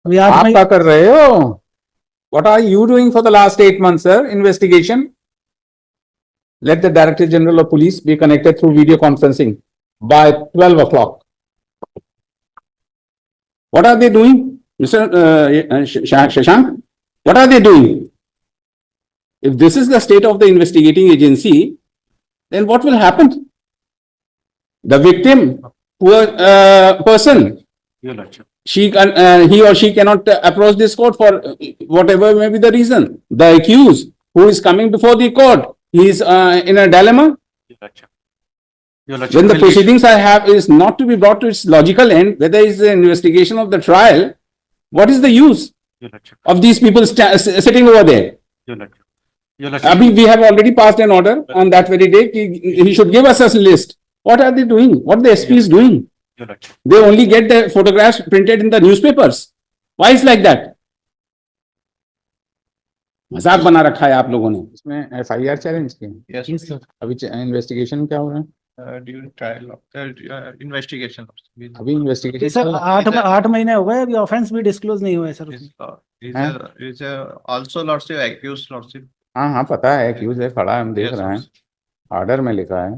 अभी 8 आप मई क्या कर रहे हो? What are you doing for the last 8 months, sir? Investigation. Let the Director General of Police be connected through video conferencing by 12 o'clock. What are they doing, Mr. Shashank? What are they doing? If this is the state of the investigating agency, then what will happen? The victim, poor person, he or she cannot approach this court for whatever may be the reason. The accused who is coming before the court, he is in a dilemma. When the proceedings is not to be brought to its logical end, whether it's the investigation of the trial, what is the use of these people sitting over there? Abhi, we have already passed an order on that very day. He should give us a list. What are they doing? What the SP is doing? They only get the photographs printed in the newspapers. Why is like that? मजाक बना रखा है आप लोगों ने। इसमें FIR challenge किया। Yes, sir. अभी इन्वेस्टिगेशन क्या हो रहा है? During trial investigation. अभी इन्वेस्टिगेशन सर 8 महीने हो गए, अभी ऑफेंस भी डिस्क्लोज नहीं हुआ है sir. Is also lordship accused lordship. हाँ पता है, एक्यूज है, खड़ा है, हम देख रहे हैं, ऑर्डर में लिखा है।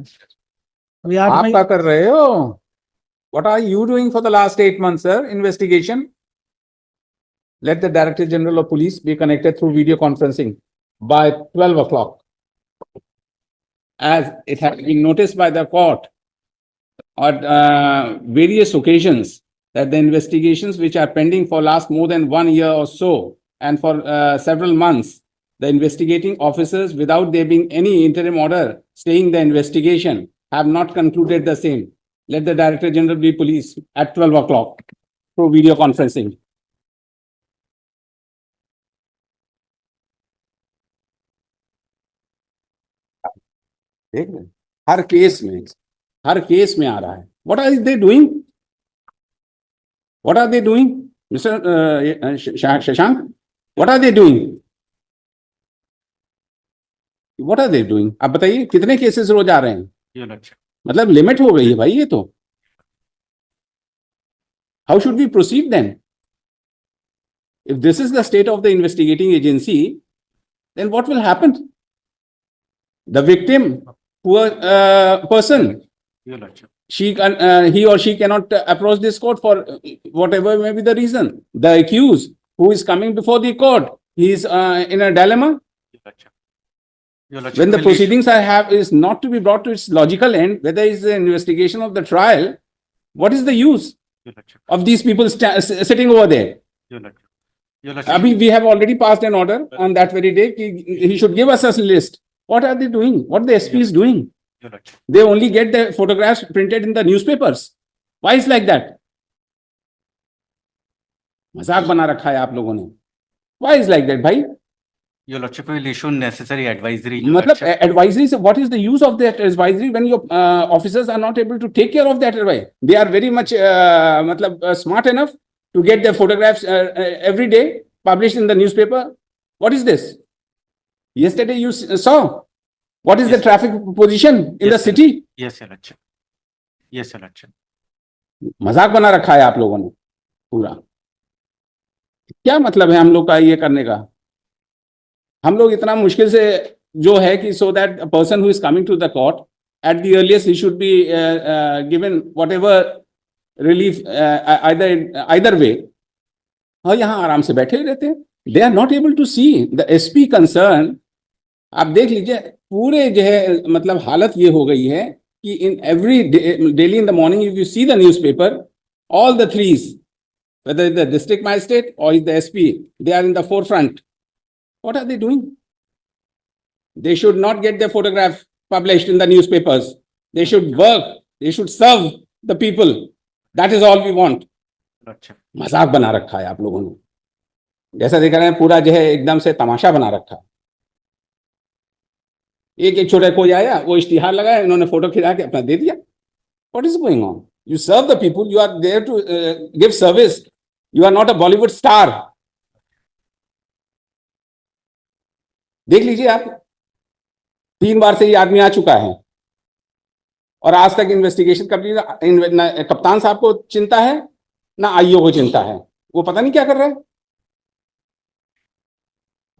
अभी 8 आप मई क्या कर रहे हो? What are you doing for the last 8 months, sir? Investigation. Let the Director General of Police be connected through video conferencing by 12 o'clock. As it has been noticed by the court on various occasions that the investigations which are pending for last more than 1 year or so, and for several months, the investigating officers, without there being any interim order staying the investigation, have not concluded the same. Let the Director General of Police at 12 o'clock through video conferencing. देख रहे, हर case में आ रहा है। What are they doing? What are they doing, Mr. Shashank? What are they doing? What are they doing? आप बताइए, कितने cases रोज आ रहे हैं? मतलब लिमिट हो गई है भाई ये तो। How should we proceed then? If this is the state of the investigating agency, then what will happen? The victim, poor person, he or she cannot approach this court for whatever may be the reason. The accused who is coming before the court, he is in a dilemma. When the proceedings is not to be brought to its logical end, whether it's the investigation of the trial, what is the use of these people sitting over there? Abhi, we have already passed an order on that very day. He should give us a list. What are they doing? What the SP is doing? They only get the photographs printed in the newspapers. Why is like that? मजाक बना रखा है आप लोगों ने। Why is like that, भाई? Your Lordship will issue necessary advisory. मतलब advisory, what is the use of that advisory when your officers are not able to take care of that advice? They are very much मतलब smart enough to get their photographs every day published in the newspaper. What is this? Yesterday you saw what is the traffic position in the city? Yes, Your Lordship. Yes, Your Lordship. मजाक बना रखा है आप लोगों ने पूरा। क्या मतलब है हम लोग का ये करने का? हम लोग इतना मुश्किल से जो है कि so that a person who is coming to the court at the earliest he should be given whatever relief either way, और यहाँ आराम से बैठे रहते हैं। They are not able to see the SP concern। आप देख लीजिए पूरे जो है मतलब हालत ये हो गई है कि in every daily in the morning if you see the newspaper, all the threes, whether it's the district magistrate or it's the SP, they are in the forefront. What are they doing? They should not get their photograph published in the newspapers. They should work. They should serve the people. That is all we want. मजाक बना रखा है आप लोगों ने, जैसा देख रहे हैं पूरा जो है एकदम से तमाशा बना रखा है। एक छोटा कोई आया, वो इश्तिहार लगाया, इन्होंने फोटो खिंचा के अपना दे दिया। What is going on? You serve the people. You are there to give service. You are not a Bollywood star. देख लीजिए आप, 3 बार से ये आदमी आ चुका है और आज तक इन्वेस्टिगेशन कप्तान साहब को चिंता है ना आईओ को चिंता है। वो पता नहीं क्या कर रहा है।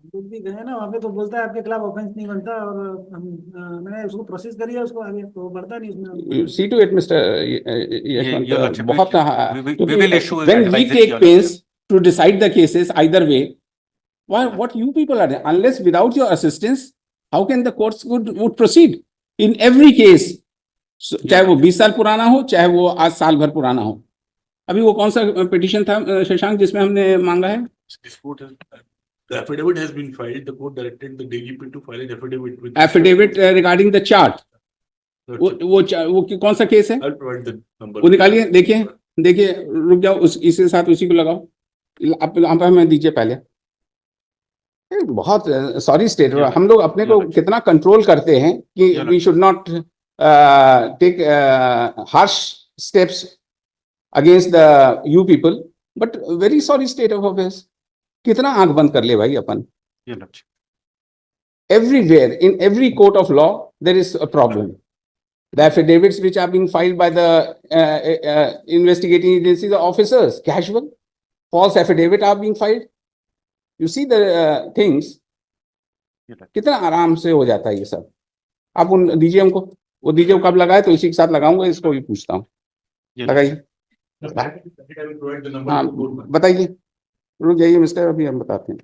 हम लोग भी गए ना वहाँ पे, तो बोलता है आपके खिलाफ ऑफेंस नहीं बनता, और हम मैंने उसको प्रोसेस करी है उसको आगे, तो बढ़ता नहीं उसमें। See to it mister Yashwant, Your Lordship, बहुत we will issue when we advisory, take Your pains to decide the cases either way, what you people are doing, unless without your assistance, how can the courts would proceed in every case? चाहे वो 20 साल पुराना हो, चाहे वो आज साल भर पुराना हो। अभी वो कौन सा पिटीशन था शशांक जिसमें हमने मांगा है? The affidavit has been filed. The court directed the DGP to file an affidavit with. Affidavit regarding the chart, वो कौन सा केस है? I'll provide the number. वो निकालिए, देखिए देखिए, रुक जाओ, इसके साथ उसी को लगाओ, आप हमें दीजिए पहले। बहुत सॉरी स्टेट, हम लोग अपने को कितना कंट्रोल करते हैं कि we should not take harsh steps against the UP people, but very sorry state of affairs. कितना आंख बंद कर ले भाई अपन। Your Lordship. Everywhere, in every court of law, there is a problem. The affidavits which are being filed by the investigating agencies, the officers, casual, false affidavit are being filed. You see the things. Your Lordship. कितना आराम से हो जाता है ये सब। आप उन दीजिए हमको, वो दीजिए, वो कब लगाए तो इसी के साथ लगाऊंगा, इसको भी पूछता हूँ। Your लगाइए, The affidavit, I will provide the number हाँ to the court. बताइए, रुक जाइए मिस्टर, अभी हम बताते हैं।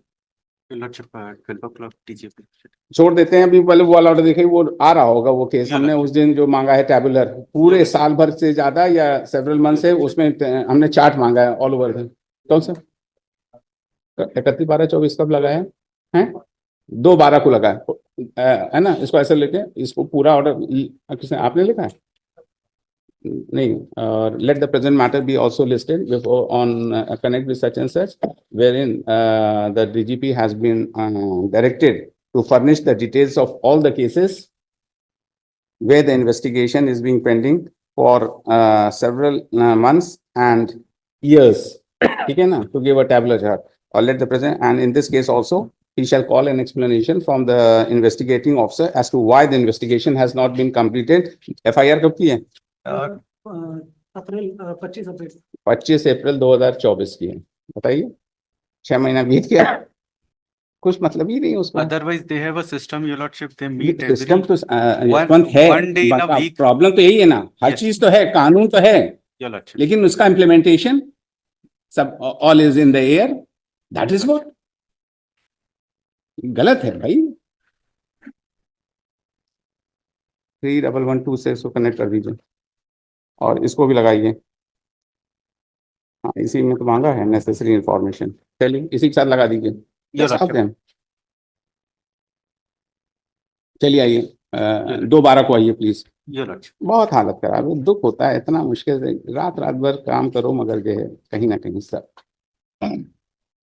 Your Lordship, 12 o'clock DGP. छोड़ देते हैं अभी, पहले वो वाला ऑर्डर देखिए, वो आ रहा होगा वो केस, Yeah, हमने right. उस दिन जो मांगा है टैबुलर, पूरे साल भर से ज्यादा या सेवरल मंथ से, उसमें हमने चार्ट मांगा है ऑल ओवर। कौन सा 31/12/24 कब लगा है 2/12 को लगा है ना? इसको ऐसे लेके, इसको पूरा ऑर्डर किसने, आपने लिखा है? नहीं, और let the present matter be also listed before on connect with such and such, wherein the DGP has been directed to furnish the details of all the cases where the investigation is being pending for several months and years. ठीक है ना? To give a tabular chart, or let the present, and in this case also, he shall call an explanation from the investigating officer as to why the investigation has not been completed. FIR कब की है? अप्रैल 25 अप्रैल 25 अप्रैल 2024 की है। बताइए, 6 महीना बीत गया, कुछ मतलब ही नहीं उसको। Otherwise, they have a system, Your Lordship, they meet system every, तो यशवंत है, one day in a week. Problem तो यही है ना, हर Yes. चीज तो है, कानून तो है, Your Lordship. लेकिन उसका इम्प्लीमेंटेशन सब all is in the air, that is what गलत है भाई। 3112 से इसको कनेक्ट कर दीजिए और इसको भी लगाइए। हाँ, इसी में तो मांगा है नेसेसरी इंफॉर्मेशन, चलिए इसी के साथ लगा दीजिए। Your Let's have Lordship. them. चलिए आइए, 2/12 को आइए प्लीज। Your Lordship. बहुत हालत खराब है, दुख होता है, इतना मुश्किल से रात रात भर काम करो, मगर जो है कहीं ना कहीं सब